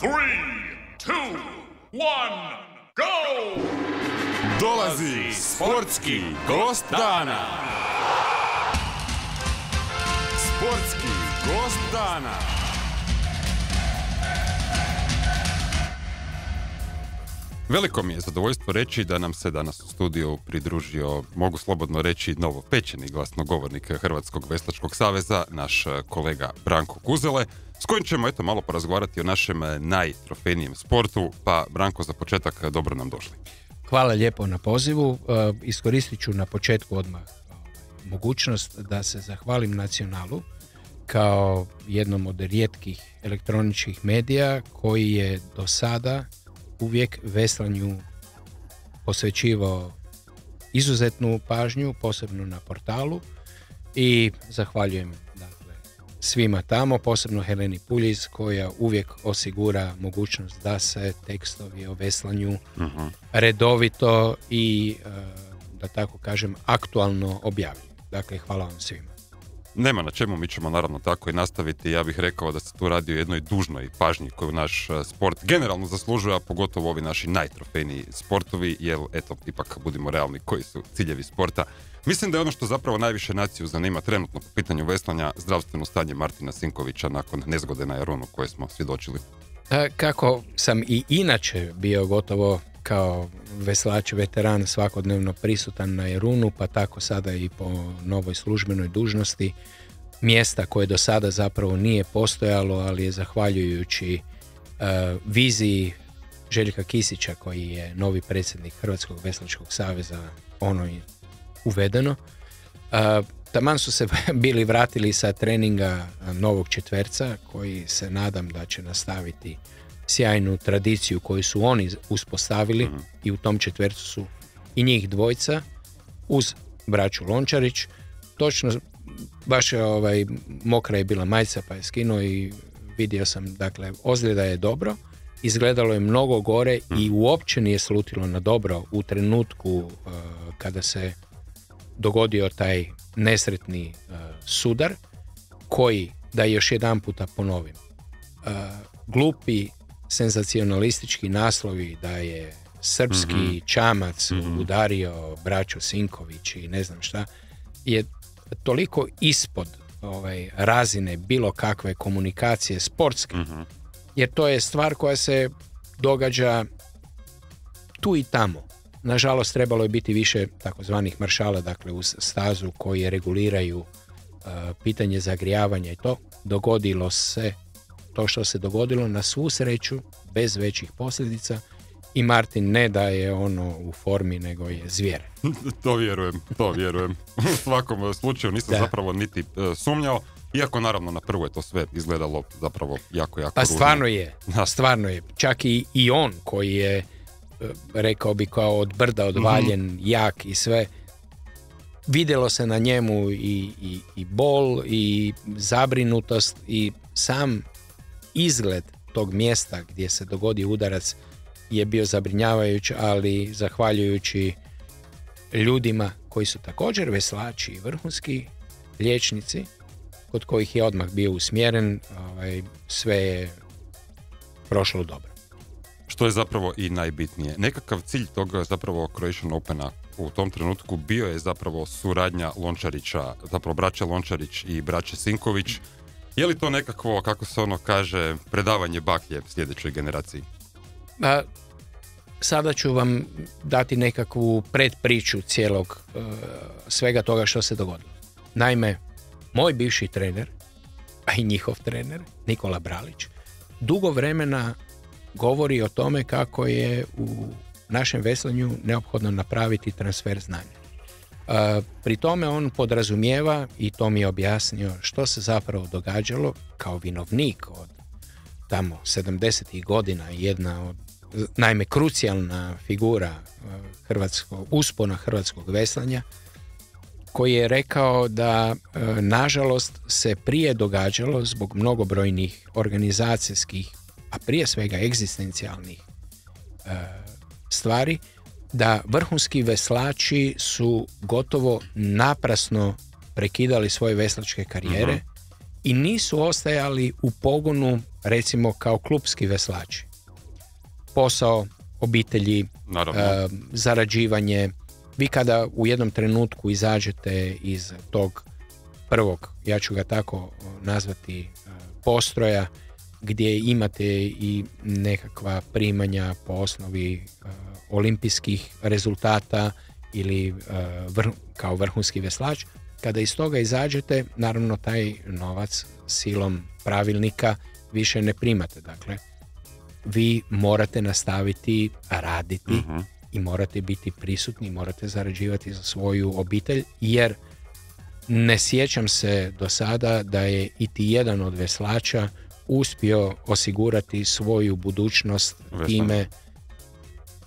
3, 2, 1, go! Dolazi sportski gost dana. Sportski gost dana. Veliko mi je zadovoljstvo reći da nam se danas u studiju pridružio, mogu slobodno reći, novopečeni glasnogovornik Hrvatskog veslačkog saveza, naš kolega Branko Kuzele, s kojim ćemo malo porazgovarati o našem najtrofejnijem sportu. Pa Branko, za početak dobro nam došli. Hvala lijepo na pozivu. Iskoristit ću na početku odmah mogućnost da se zahvalim Nacionalu kao jednom od rijetkih elektroničkih medija koji je do sada uvijek veslanju posvećivao izuzetnu pažnju, posebno na portalu, i zahvaljujem svima tamo, posebno Heleni Puljiz koja uvijek osigura mogućnost da se tekstovi o veslanju redovito i, da tako kažem, aktualno objavljuju. Dakle, hvala vam svima. Nema na čemu, mi ćemo naravno tako i nastaviti. Ja bih rekao da se tu radi o jednoj dužnoj pažnji koju naš sport generalno zaslužuje, a pogotovo ovi naši najtrofejniji sportovi, jer eto, ipak budimo realni koji su ciljevi sporta. Mislim da je ono što zapravo najviše naciju zanima trenutno po pitanju veslanja zdravstveno stanje Martina Sinkovića nakon nezgode na Jarunu koje smo svjedočili. Kako sam i inače bio gotovo kao veslač veteran svakodnevno prisutan na Jarunu, pa tako sada i po novoj službenoj dužnosti, mjesta koje do sada zapravo nije postojalo, ali je zahvaljujući viziji Željka Kisića, koji je novi predsjednik Hrvatskog veslačkog saveza, ono je uvedeno. Taman su se bili vratili sa treninga novog četverca, koji se nadam da će nastaviti sjajnu tradiciju koju su oni uspostavili, i u tom četvercu su i njih dvojca uz braću Lončarić. Točno, baš mokra je bila majica pa je skinuo i vidio sam, dakle, ozljeda je dobro, izgledalo je mnogo gore i uopće nije slutilo na dobro u trenutku kada se dogodio taj nesretni sudar, koji, da još jedan puta ponovim, glupi senzacionalistički naslovi da je srpski čamac udario braću Sinković i ne znam šta, je toliko ispod razine bilo kakve komunikacije sportske, jer to je stvar koja se događa tu i tamo. Nažalost, trebalo je biti više takozvanih maršala, dakle uz stazu, koji reguliraju pitanje zagrijavanja i to. Dogodilo se to što se dogodilo, na svu sreću, bez većih posljedica, i Martin ne da je u formi, nego je zvijer. To vjerujem. U svakom slučaju nisam zapravo niti sumnjao, iako naravno na prvo je to sve izgledalo zapravo jako pa ružno. Stvarno je. Čak i on koji je, rekao bi, kao od brda odvaljen, jak i sve, vidjelo se na njemu i bol i zabrinutost, i sam izgled tog mjesta gdje se dogodio udarac je bio zabrinjavajući, ali zahvaljujući ljudima koji su također veslači i vrhunski liječnici, kod kojih je odmah bio usmjeren, sve je prošlo dobro. Što je zapravo i najbitnije. Nekakav cilj toga zapravo Croatian Opena u tom trenutku bio je zapravo suradnja Lončarića, zapravo braća Lončarić i braće Sinković. Je li to nekakvo, kako se kaže, predavanje baklje sljedećoj generaciji? Sada ću vam dati nekakvu predpriču cijelog svega toga što se dogodilo. Naime, moj bivši trener, a i njihov trener, Nikola Bralić, dugo vremena govori o tome kako je u našem veslanju neophodno napraviti transfer znanja. Pri tome on podrazumijeva, i to mi je objasnio, što se zapravo događalo kao vinovnik od tamo 70. godina, jedna od, naime, krucijalna figura uspona hrvatskog veslanja, koji je rekao da nažalost se prije događalo zbog mnogobrojnih organizacijskih, a prije svega egzistencijalnih stvari, da vrhunski veslači su gotovo naprasno prekidali svoje veslačke karijere i nisu ostajali u pogonu recimo kao klupski veslači. Posao, obitelji, zarađivanje. Vi kada u jednom trenutku izađete iz tog prvog, ja ću ga tako nazvati, postroja, gdje imate i nekakva primanja po osnovi olimpijskih rezultata ili kao vrhunski veslač, kada iz toga izađete, naravno taj novac silom pravilnika više ne primate. Dakle, vi morate nastaviti raditi i morate biti prisutni, morate zarađivati za svoju obitelj, jer ne sjećam se do sada da je iti jedan od veslača uspio osigurati svoju budućnost time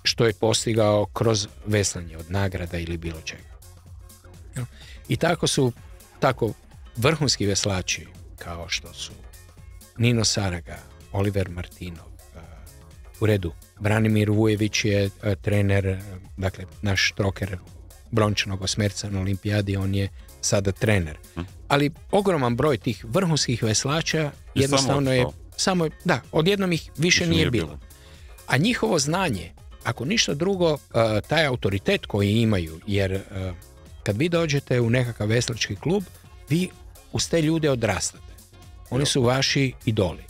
što je postigao kroz veslanje od nagrada ili bilo čega. I tako vrhunski veslači kao što su Nino Saraga, Oliver Martinov, u redu, Branimir Vujević je trener, dakle naš troker brončanog osmerca na olimpijadi, on je sada trener. Ali ogroman broj tih vrhunskih veslača jednostavno je samo, da, odjednom ih više nije bilo. A njihovo znanje, ako ništa drugo, taj autoritet koji imaju, jer kad vi dođete u nekakav veslački klub, vi uz te ljude odrastate. Oni su vaši idoli.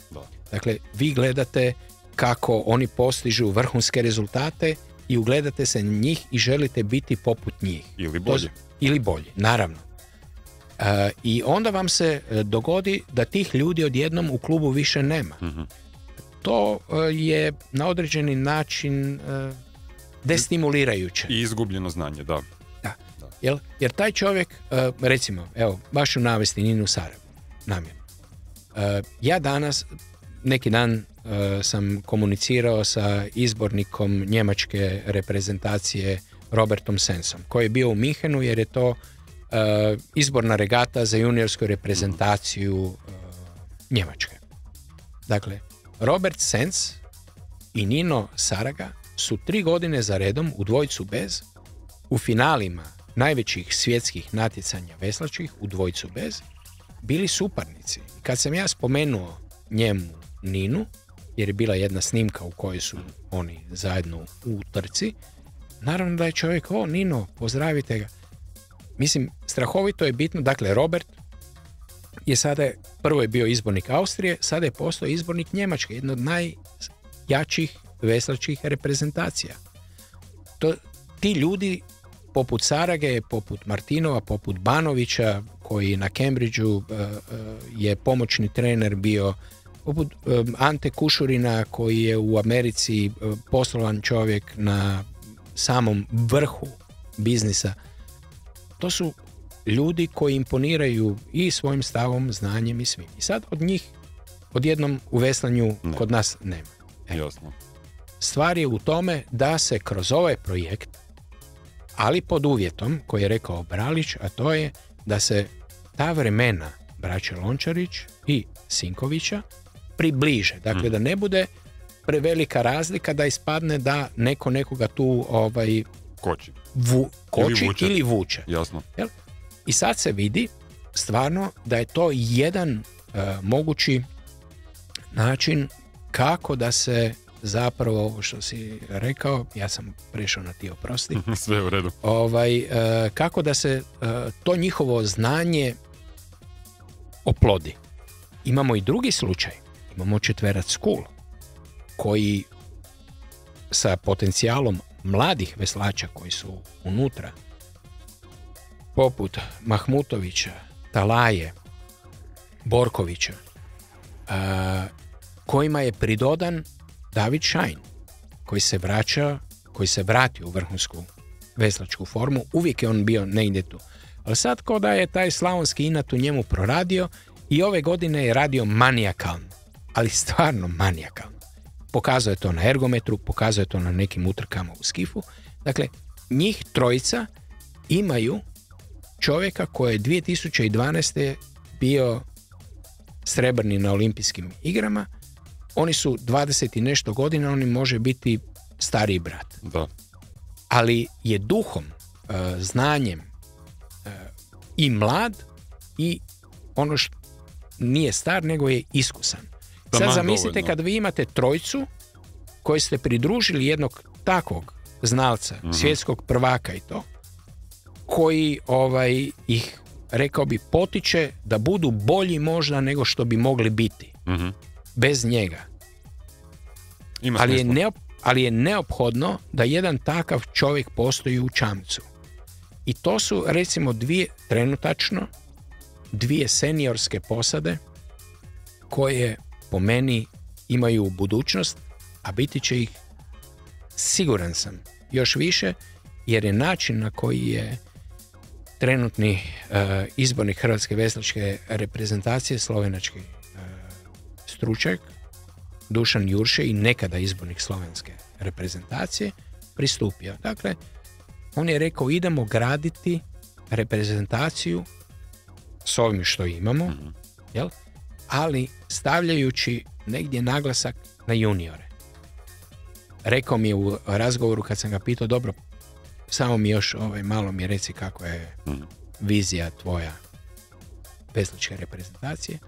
Dakle, vi gledate kako oni postižu vrhunske rezultate i ugledate se na njih i želite biti poput njih. Ili bolje, naravno. I onda vam se dogodi da tih ljudi odjednom u klubu više nema. To je na određeni način destimulirajuće. I izgubljeno znanje, da. Jer taj čovjek, recimo, evo, baš ću navesti Ninu Saragu, namjerno. Ja danas, neki dan sam komunicirao sa izbornikom njemačke reprezentacije Robertom Sensom, koji je bio u Minhenu jer je to izborna regata za juniorsku reprezentaciju Njemačke. Dakle, Robert Sens i Nino Saraga su 3 godine za redom u dvojcu bez, u finalima najvećih svjetskih natjecanja veslačkih u dvojcu bez, bili suparnici. Kad sam ja spomenuo njemu Ninu, jer je bila jedna snimka u kojoj su oni zajedno u trci, naravno da je čovjek, Nino, pozdravite ga. Mislim, strahovito je bitno, dakle, Robert je sada, prvo je bio izbornik Austrije, sada je postao izbornik Njemačke, jedna od najjačih veslačkih reprezentacija. Ti ljudi poput Sarage, poput Martinova, poput Banovića, koji na Cambridgeu je pomoćni trener bio, poput Ante Kušurina, koji je u Americi poslovan čovjek na samom vrhu biznisa. To su ljudi koji imponiraju i svojim stavom, znanjem i svim. I sad od njih odjednom u veslanju kod nas nema. Jasno. Stvar je u tome da se kroz ovaj projekt, ali pod uvjetom koji je rekao Bralić, a to je da se ta vremena braće Lončarić i Sinkovića približe. Dakle, da ne bude prevelika razlika da ispadne da neko nekoga tu koči ili vuče. Jasno. Jel? I sad se vidi stvarno da je to jedan mogući način kako da se zapravo, ovo što si rekao, ja sam prešao na ti, oprosti. Sve u redu. Kako da se to njihovo znanje oplodi. Imamo i drugi slučaj. Imamo četverac School, koji sa potencijalom mladih veslača koji su unutra, poput Mahmutovića, Talaje, Borkovića, kojima je pridodan David Šajn, koji se vratio u vrhunsku veslačku formu. Uvijek je on bio negdje tu. Ali sad ko da je taj slavonski inat u njemu proradio i ove godine je radio manijakalno, ali stvarno manijakalno. Pokazuje to na ergometru, pokazuje to na nekim utrkama u skifu. Dakle, njih trojica imaju čovjeka koji je 2012. bio srebrni na olimpijskim igrama. Oni su 20 i nešto godina, oni može biti stariji brat. Da. Ali je duhom, znanjem i mlad i ono što nije star, nego je iskusan. Sad zamislite dovoljno. kad vi imate trojicu koji ste pridružili jednog takvog znalca, svjetskog prvaka i to, koji ih, rekao bi, potiče da budu bolji možda nego što bi mogli biti. Bez njega. Ima Ali smisla. ali je neophodno da jedan takav čovjek postoji u čamcu. I to su, recimo, trenutačno dvije seniorske posade koje po meni imaju budućnost, a biti će ih, siguran sam, još više, jer je način na koji je trenutni izbornik Hrvatske veslačke reprezentacije, slovenački stručnjak Dušan Jurše i nekada izbornik slovenske reprezentacije, pristupio. Dakle, on je rekao, idemo graditi reprezentaciju s ovim što imamo, jel? Ali stavljajući negdje naglasak na juniore. Rekao mi je u razgovoru kad sam ga pitao, dobro, samo mi još malo mi reci kako je vizija tvoja veslačke reprezentacije.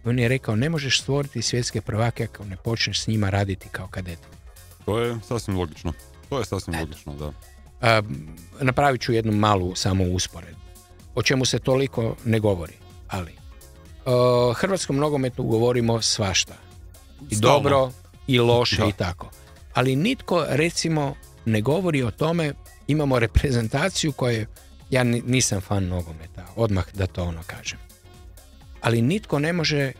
On je rekao, ne možeš stvoriti svjetske prvake ako ne počneš s njima raditi kao kadeti. To je sasvim logično. Logično, da. Napravit ću jednu malu samo usporedbu, o čemu se toliko ne govori, ali hrvatskom nogometu govorimo svašta. I Stalno. dobro, i loše, Da. i tako. Ali nitko, recimo, ne govori o tome, imamo reprezentaciju koju, ja nisam fan nogometa, odmah da to kažem. Ali nitko ne može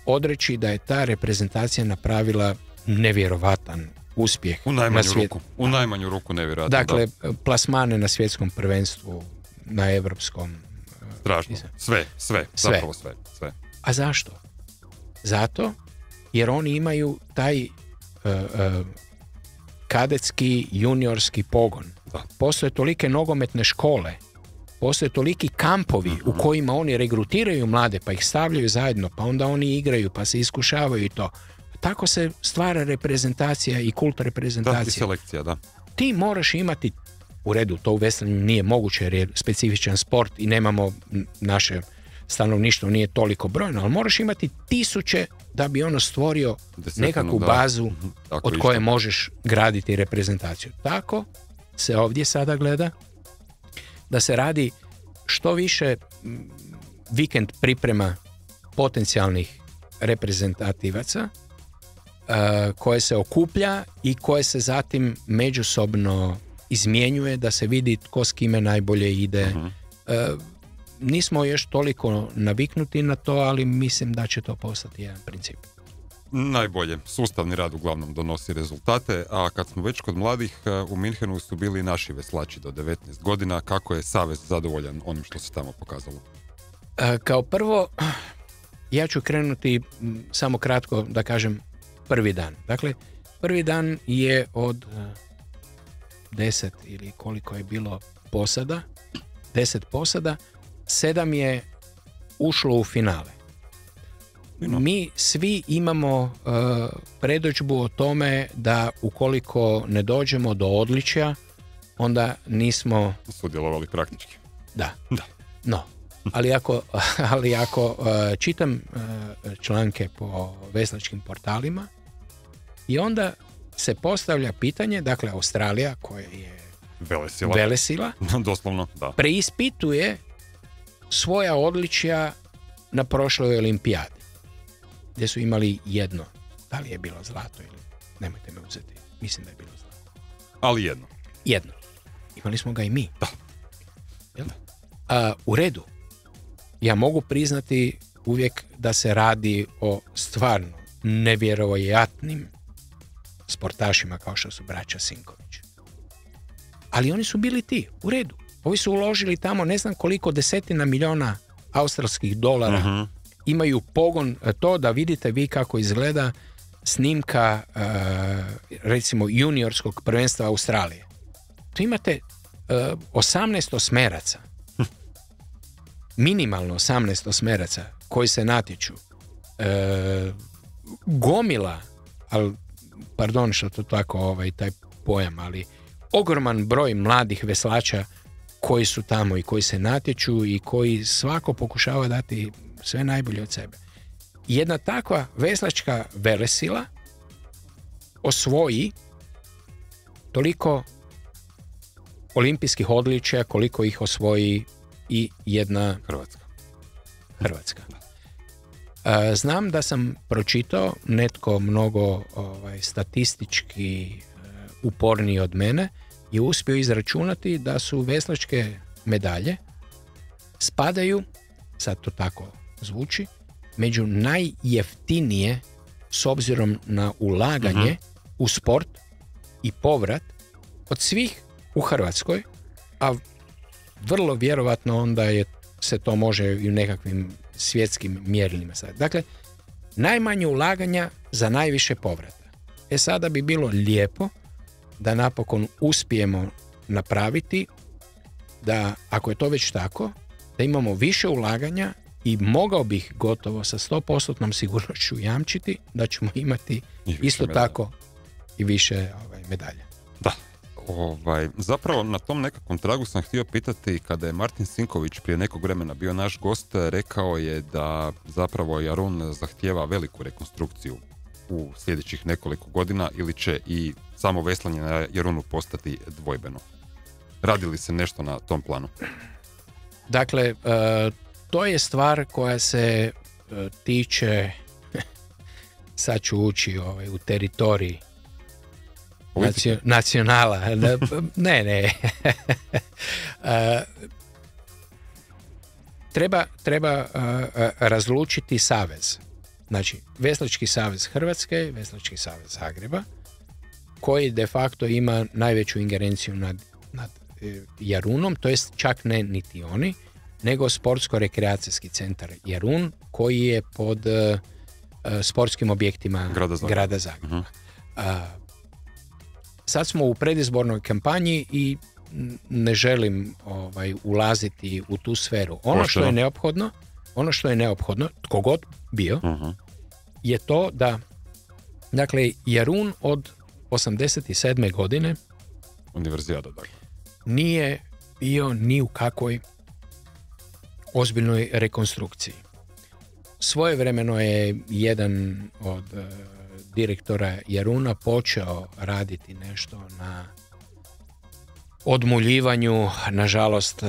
odreći da je ta reprezentacija napravila nevjerovatan uspjeh na svijetu. U najmanju ruku nevjerojatno. Dakle, plasmane na svjetskom prvenstvu, na evropskom. Strašno. Sve. Zapravo sve. A zašto? Zato jer oni imaju taj kadetski, juniorski pogon. Da. Postoje tolike nogometne škole, postoje toliki kampovi u kojima oni regrutiraju mlade, pa ih stavljaju zajedno, pa onda oni igraju, pa se iskušavaju i to. Tako se stvara reprezentacija i kult reprezentacije. Da, i selekcija, da. Ti moraš imati, u redu, to u veslanju nije moguće jer je specifičan sport i nemamo, naše stanovništvo nije toliko brojno, ali moraš imati 1000 da bi ono stvorio nekakvu bazu od koje možeš graditi reprezentaciju. Tako se ovdje sada gleda da se radi što više vikend priprema potencijalnih reprezentativaca koje se okuplja i koje se zatim međusobno izmjenjuje da se vidi tko s kime najbolje ide. Nismo još toliko naviknuti na to, ali mislim da će to postati jedan princip. Najbolje. Sustavni rad uglavnom donosi rezultate, a kad smo već kod mladih, u Minhenu su bili naši veslači do 19 godina. Kako je savez zadovoljan onim što se tamo pokazalo? Kao prvo, ja ću krenuti samo kratko da kažem prvi dan. Dakle, prvi dan je od 10 ili koliko je bilo posada, 10 posada, 7 je ušlo u finale. Mi svi imamo predodžbu o tome da ukoliko ne dođemo do odličja, onda nismo sudjelovali praktički. Da. No, ali ako čitam članke po veslačkim portalima i onda se postavlja pitanje, dakle Australija koja je velesila doslovno, da. Preispituje svoja odličja na prošloj olimpijadi gdje su imali jedno, da li je bilo zlato ili nemojte me uzeti, mislim da je bilo zlato, ali jedno, imali smo ga i mi. Da. U redu, ja mogu priznati uvijek da se radi o stvarno nevjerojatnim sportašima kao što su braća Sinković. Ali oni su bili ti, u redu. Ovi su uložili tamo ne znam koliko desetina milijuna australskih dolara. Imaju pogon to da vidite vi kako izgleda snimka recimo juniorskog prvenstva Australije. Tu imate 18 osmeraca. Minimalno 18 osmeraca koji se natječu. Gomila, ali pardon što to tako taj pojam, ali ogroman broj mladih veslača koji su tamo i koji se natječu i koji svako pokušava dati sve najbolje od sebe. jedna takva veslačka velesila osvoji toliko olimpijskih odličja koliko ih osvoji i jedna Hrvatska. Znam da sam pročitao, netko mnogo statistički uporniji od mene je uspio izračunati da su veslačke medalje spadaju, sad to tako zvuči, među najjeftinije s obzirom na ulaganje u sport i povrat od svih u Hrvatskoj, a vrlo vjerovatno onda se to može i u nekakvim svjetskim mjerilima sad. Dakle, najmanje ulaganja za najviše povrata. Sada bi bilo lijepo da napokon uspijemo napraviti da, ako je to već tako, da imamo više ulaganja i mogao bih gotovo sa 100% sigurnošću jamčiti da ćemo imati isto medalja. Tako i više medalja. Da. Zapravo na tom nekakvom tragu sam htio pitati, kada je Martin Sinković prije nekog vremena bio naš gost, rekao je da zapravo Jarun zahtijeva veliku rekonstrukciju u sljedećih nekoliko godina ili će i samo veslanje na Jarunu postati dvojbeno. Radi li se nešto na tom planu? Dakle, to je stvar koja se sad ću ući u teritorij nacionala. Ne. Treba razlučiti savez. Znači, Veslački savez Hrvatske, Veslački savez Zagreba, koji de facto ima najveću ingerenciju nad Jarunom, to jest čak ne niti oni, nego Sportsko-rekreacijski centar Jarun, koji je pod sportskim objektima Grada Zagreba. Sad smo u predizbornoj kampanji i ne želim ulaziti u tu sferu. Ono što je neophodno, tko god bio, je to da, dakle, Jarun od 87. godine Univerzijada, dakle, nije bio ni u kakvoj ozbiljnoj rekonstrukciji. Svojevremeno je jedan od direktora Jaruna počeo raditi nešto na odmuljivanju, nažalost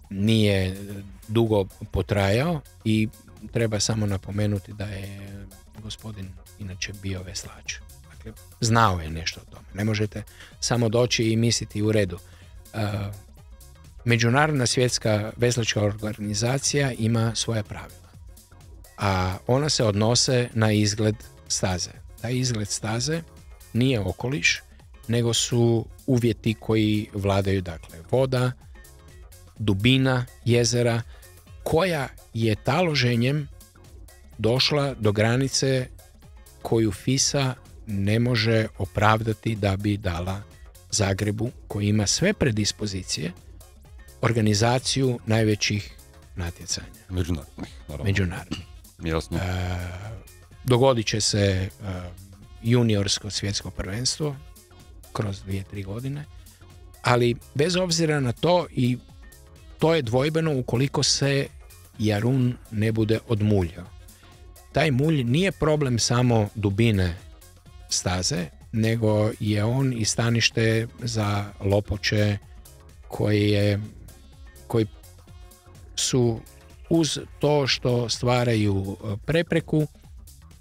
nije dugo potrajao i treba samo napomenuti da je gospodin inače bio veslač. Dakle, znao je nešto o tome. Ne možete samo doći i misliti u redu. Međunarodna svjetska veslačka organizacija ima svoja pravila, a ona se odnose na izgled staze. Taj izgled staze nije okoliš, nego su uvjeti koji vladaju, dakle, voda, dubina jezera, koja je taloženjem došla do granice koju FISA ne može opravdati da bi dala Zagrebu, koji ima sve predispozicije, organizaciju najvećih natjecanja. Međunarodnih. Jasno. Dogodit će se juniorsko svjetsko prvenstvo kroz 2-3 godine, ali bez obzira na to, i to je dvojbeno ukoliko se Jarun ne bude odmuljao. Taj mulj nije problem samo dubine staze, nego je on i stanište za lopoče koji su, uz to što stvaraju prepreku,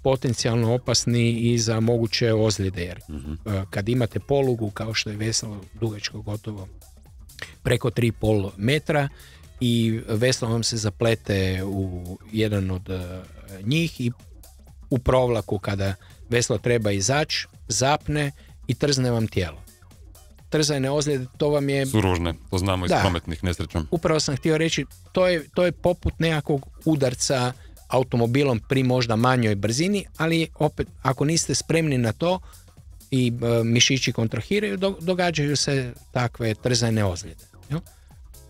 potencijalno opasni i za moguće ozljede, jer kad imate polugu kao što je veslo dugačko gotovo preko 3,5 metra i veslo vam se zaplete u jedan od njih i u provlaku kada veslo treba izaći, zapne i trzne vam tijelo. Trzajne ozljede, to vam je... Su ružne, to znamo iz prometnih nesreća. Upravo sam htio reći, to je poput nekakvog udarca automobilom pri možda manjoj brzini, ali opet, ako niste spremni na to i mišići kontrahiraju, događaju se takve trzajne ozljede. Jo?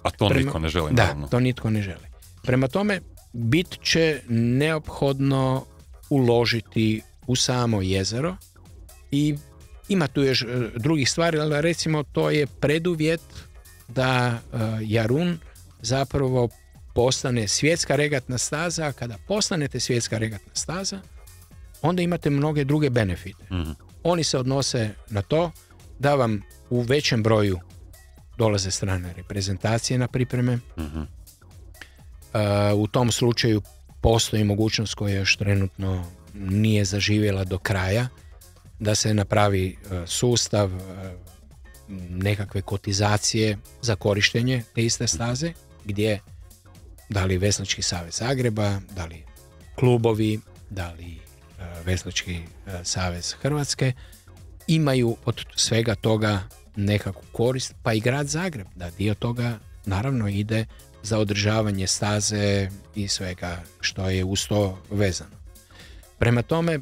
A to nitko ne želi. Da, naravno. to nitko ne želi. Prema tome, bit će neophodno uložiti u samo jezero i ima tu još drugih stvari, ali recimo to je preduvjet da Jarun zapravo postane svjetska regatna staza, a kada postanete svjetska regatna staza, onda imate mnoge druge benefite. Oni se odnose na to da vam u većem broju dolaze strane reprezentacije na pripreme. U tom slučaju postoji mogućnost koja još trenutno nije zaživjela do kraja, da se napravi sustav nekakve kotizacije za korištenje te iste staze, gdje da li Veslački savez Zagreba, da li klubovi, da li Veslački savez Hrvatske imaju od svega toga nekakvu korist, pa i grad Zagreb, da dio toga naravno ide za održavanje staze i svega što je uz to vezano. Prema tome,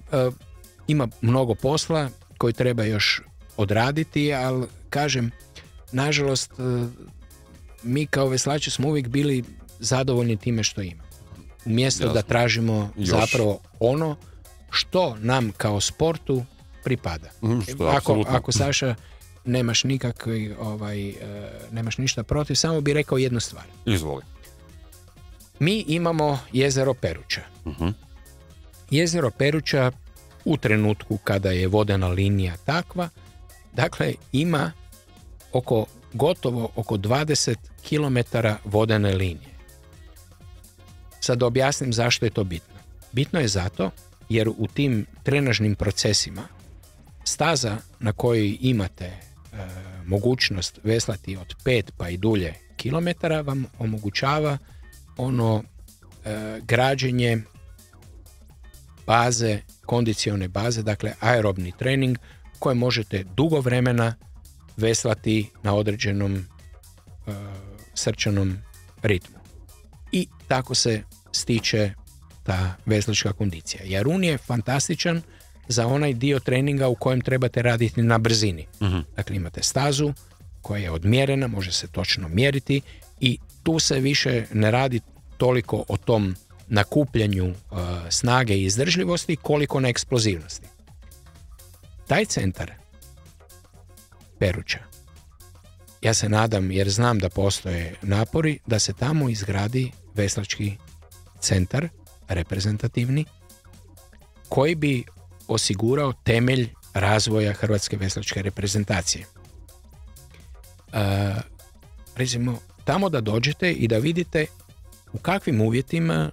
ima mnogo posla koji treba još odraditi, ali kažem, nažalost, mi kao veslači smo uvijek bili zadovoljni time što ima. Umjesto da tražimo zapravo ono što nam kao sportu pripada. Ako Saša nemaš nikakvi, nemaš ništa protiv, samo bi rekao jednu stvar. Izvoli. Mi imamo jezero Peruča. Jezero Peruča u trenutku kada je vodena linija takva, dakle ima gotovo oko 20 km vodene linije. Sad da objasnim zašto je to bitno. Bitno je zato jer u tim trenažnim procesima staza na kojoj imate mogućnost veslati od 5 pa i dulje kilometara vam omogućava građenje baze, kondicione baze, dakle aerobni trening koje možete dugo vremena veslati na određenom srčanom ritmu. I tako se stiče ta veslačka kondicija. Jarun je fantastičan za onaj dio treninga u kojem trebate raditi na brzini. Dakle, imate stazu koja je odmjerena, može se točno mjeriti i tu se više ne radi toliko o tom nakupljanju snage i izdržljivosti koliko na eksplozivnosti. Taj centar Peruča, ja se nadam, jer znam da postoje napori, da se tamo izgradi veslački centar reprezentativni koji bi osigurao temelj razvoja hrvatske veslačke reprezentacije. Recimo, tamo da dođete i da vidite u kakvim uvjetima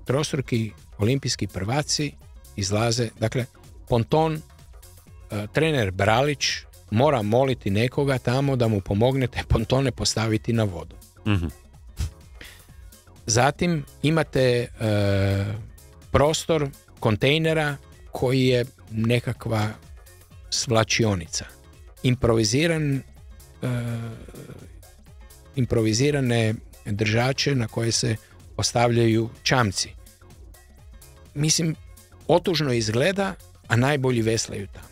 trostruki olimpijski prvaci izlaze. Dakle, ponton, trener Bralić mora moliti nekoga tamo da mu pomognete pontone postaviti na vodu. Zatim imate prostor kontejnera koji je nekakva svlačionica. Improvizirane držače na koje se ostavljaju čamci. Mislim, otužno izgleda, a najbolji veslaju tamo.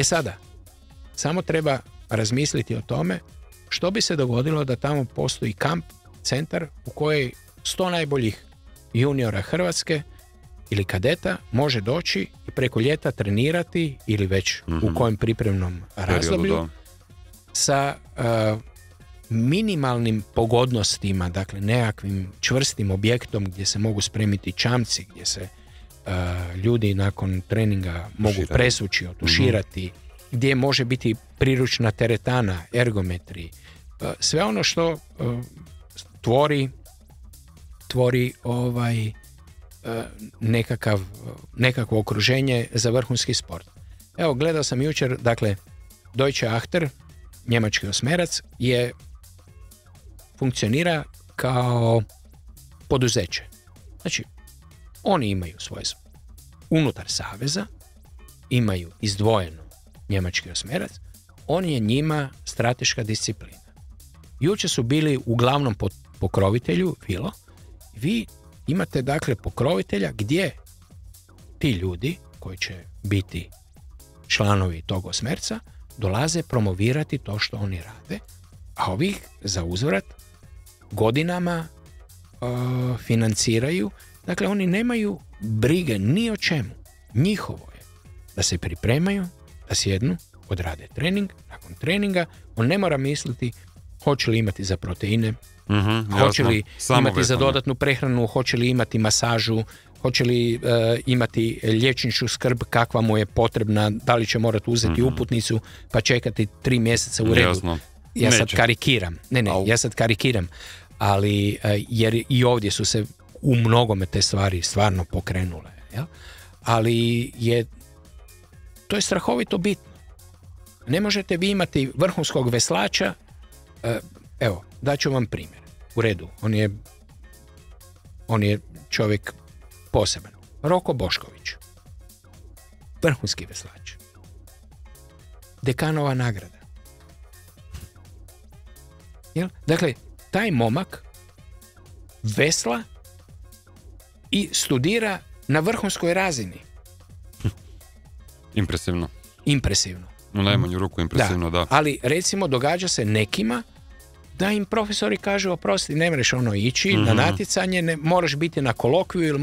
Sada, samo treba razmisliti o tome što bi se dogodilo da tamo postoji kamp, centar u kojoj 100 najboljih juniora Hrvatske ili kadeta može doći i preko ljeta trenirati ili već u kojem pripremnom razdoblju sa minimalnim pogodnostima, dakle nekakvim čvrstim objektom gdje se mogu spremiti čamci, gdje se ljudi nakon treninga mogu presući, otuširati, gdje može biti priručna teretana, ergometri, sve ono što tvori nekakvo okruženje za vrhunski sport. Evo, gledao sam jučer, dakle, Deutsche Achter, njemački osmerac, funkcionira kao poduzeće. Znači, oni imaju svoje unutar saveza, imaju izdvojeno njemački osmerac, on je njima strateška disciplina. Jučer su bili u glavnom pokrovitelju, Vilo, vi imate dakle pokrovitelja gdje ti ljudi koji će biti članovi tog osmerca dolaze promovirati to što oni rade, a ovih za uzvrat godinama financiraju. Dakle, oni nemaju brige ni o čemu. Njihovo je da se pripremaju, da sjednu, odrade trening, nakon treninga on ne mora misliti hoće li imati za proteine, Hoće li Samo imati za veslanje. dodatnu prehranu, hoće li imati masažu, hoće li imati liječničku skrb kakva mu je potrebna, da li će morati uzeti uputnicu pa čekati 3 mjeseca u redu. Jasno. Ja sad Neće. karikiram. Ja sad karikiram. Ali jer i ovdje su se u mnogome te stvari stvarno pokrenule. Jel? Ali to je strahovito bitno. Ne možete vi imati vrhunskog veslača. Evo, daću vam primjer. U redu, on je čovjek poseban. Roko Bošković. Vrhunski veslač. Dekanova nagrada. Jel? Dakle, taj momak vesla i studira na vrhunskoj razini. Impresivno. U najmanju ruku impresivno, da. Ali recimo događa se nekima da im profesori kažu oprosti, ne možeš ići na natjecanje, ne, moraš biti na kolokviju ili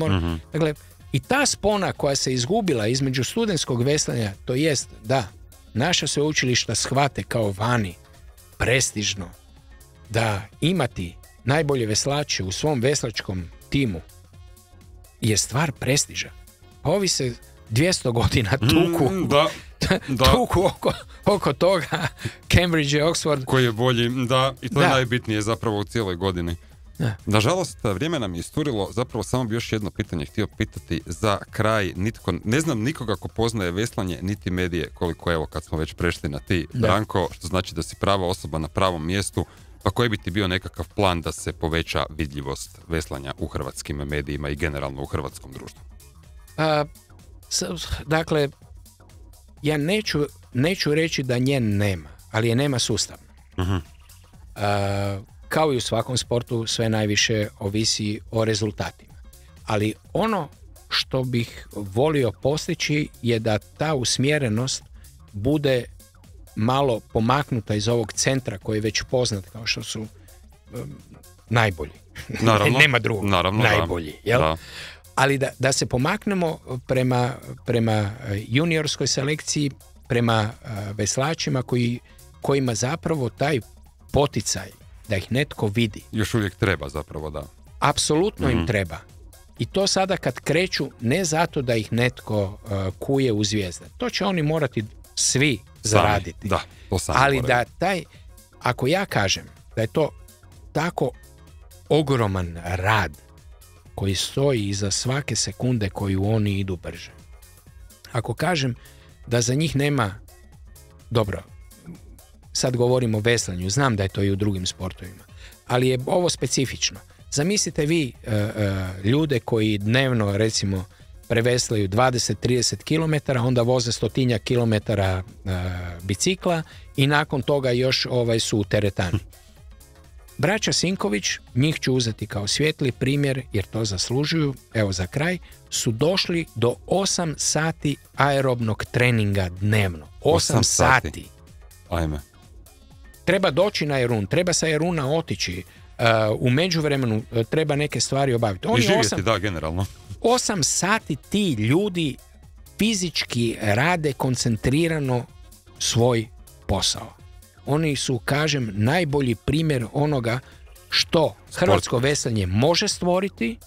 Dakle, i ta spona koja se izgubila između studentskog veslanja, to jest da naša sveučilišta shvate kao vani prestižno da imati najbolje veslače u svom veslačkom timu je stvar prestiža. Pa ovi se 200 godina tuku tuku oko toga, Cambridge i Oxford. Koji je bolji, da, i to je najbitnije zapravo u cijeloj godini. Nažalost, vrijeme nam je isturilo, zapravo samo bi još jedno pitanje htio pitati za kraj. Ne znam nikoga ko poznaje veslanje, niti medije, koliko evo kad smo već prešli na ti, Branko, što znači da si prava osoba na pravom mjestu. Pa koji bi ti bio nekakav plan da se poveća vidljivost veslanja u hrvatskim medijima i generalno u hrvatskom društvu? Dakle, ja neću reći da nje nema, ali je nema sustavno. Kao i u svakom sportu, sve najviše ovisi o rezultatima. Ali ono što bih volio postići je da ta usmjerenost bude malo pomaknuta iz ovog centra koji je već poznat kao što su najbolji. Naravno, nema drugog. Naravno, najbolji. Jel? Da. Ali da se pomaknemo prema juniorskoj selekciji, prema veslačima kojima zapravo taj poticaj da ih netko vidi. Još uvijek treba zapravo, da. Apsolutno im treba. I to sada kad kreću, ne zato da ih netko kuje u zvijezde. To će oni morati svi zaraditi. Da, to sami ali moraju. Da ako ja kažem da je to tako ogroman rad koji stoji iza svake sekunde koju oni idu brže. Ako kažem da za njih nema, dobro, sad govorimo o veslanju, znam da je to i u drugim sportovima, ali je ovo specifično. Zamislite vi ljude koji dnevno, recimo, preveslaju 20-30 km, onda voze 100 kilometara bicikla i nakon toga još su u teretani. Braća Sinković, njih ću uzeti kao svijetli primjer jer to zaslužuju, evo za kraj, su došli do 8 sati aerobnog treninga dnevno. 8 sati. Ajme. Treba doći na Jarun, treba sa Jaruna otići, u međuvremenu treba neke stvari obaviti. I živjeti, da, generalno. 8 sati ti ljudi fizički rade koncentrirano svoj posao. Oni su, kažem, najbolji primjer onoga što hrvatsko veslanje može stvoriti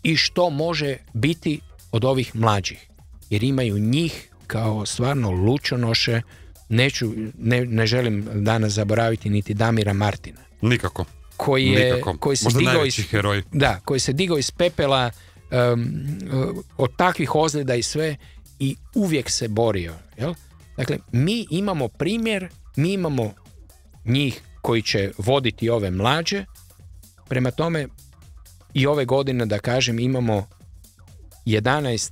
i što može biti od ovih mlađih. Jer imaju njih kao stvarno lučonoše. Ne želim danas zaboraviti niti Damira Martina. Nikako. Koji se možda digao najveći heroj. Da, koji se digao iz pepela od takvih ozljeda i sve i uvijek se borio. Jel? Dakle, mi imamo primjer, mi imamo njih koji će voditi ove mlađe. Prema tome i ove godine, da kažem, imamo 11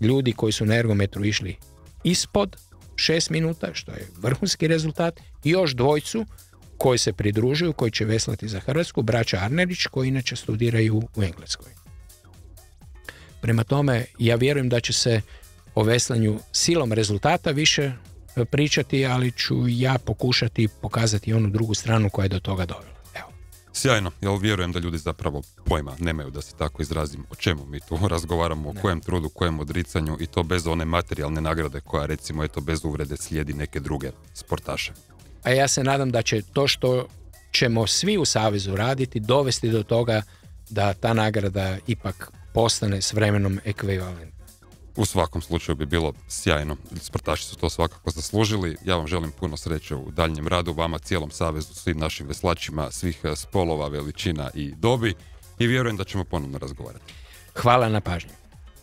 ljudi koji su na ergometru išli ispod 6 minuta, što je vrhunski rezultat, i još dvojcu koji se pridružuju, koji će veslati za Hrvatsku, braća Arnerić, koji inače studiraju u Engleskoj. Prema tome, ja vjerujem da će se o veslanju silom rezultata više pričati, ali ću ja pokušati pokazati onu drugu stranu koja je do toga dovela. Evo. Sjajno, jer vjerujem da ljudi zapravo pojma nemaju, da se tako izrazim, o čemu mi tu razgovaramo, o kojem trudu, kojem odricanju, i to bez one materijalne nagrade koja, recimo, bez uvrede slijedi neke druge sportaše. A ja se nadam da će to što ćemo svi u Savezu raditi, dovesti do toga da ta nagrada ipak postane s vremenom ekvivalentna. U svakom slučaju bi bilo sjajno. Sportaši su to svakako zaslužili. Ja vam želim puno sreće u daljnjem radu, vama, cijelom Savezu, svim našim veslačima, svih spolova, veličina i dobi i vjerujem da ćemo ponovno razgovarati. Hvala na pažnji.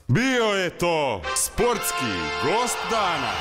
Bio je to sportski gost dana.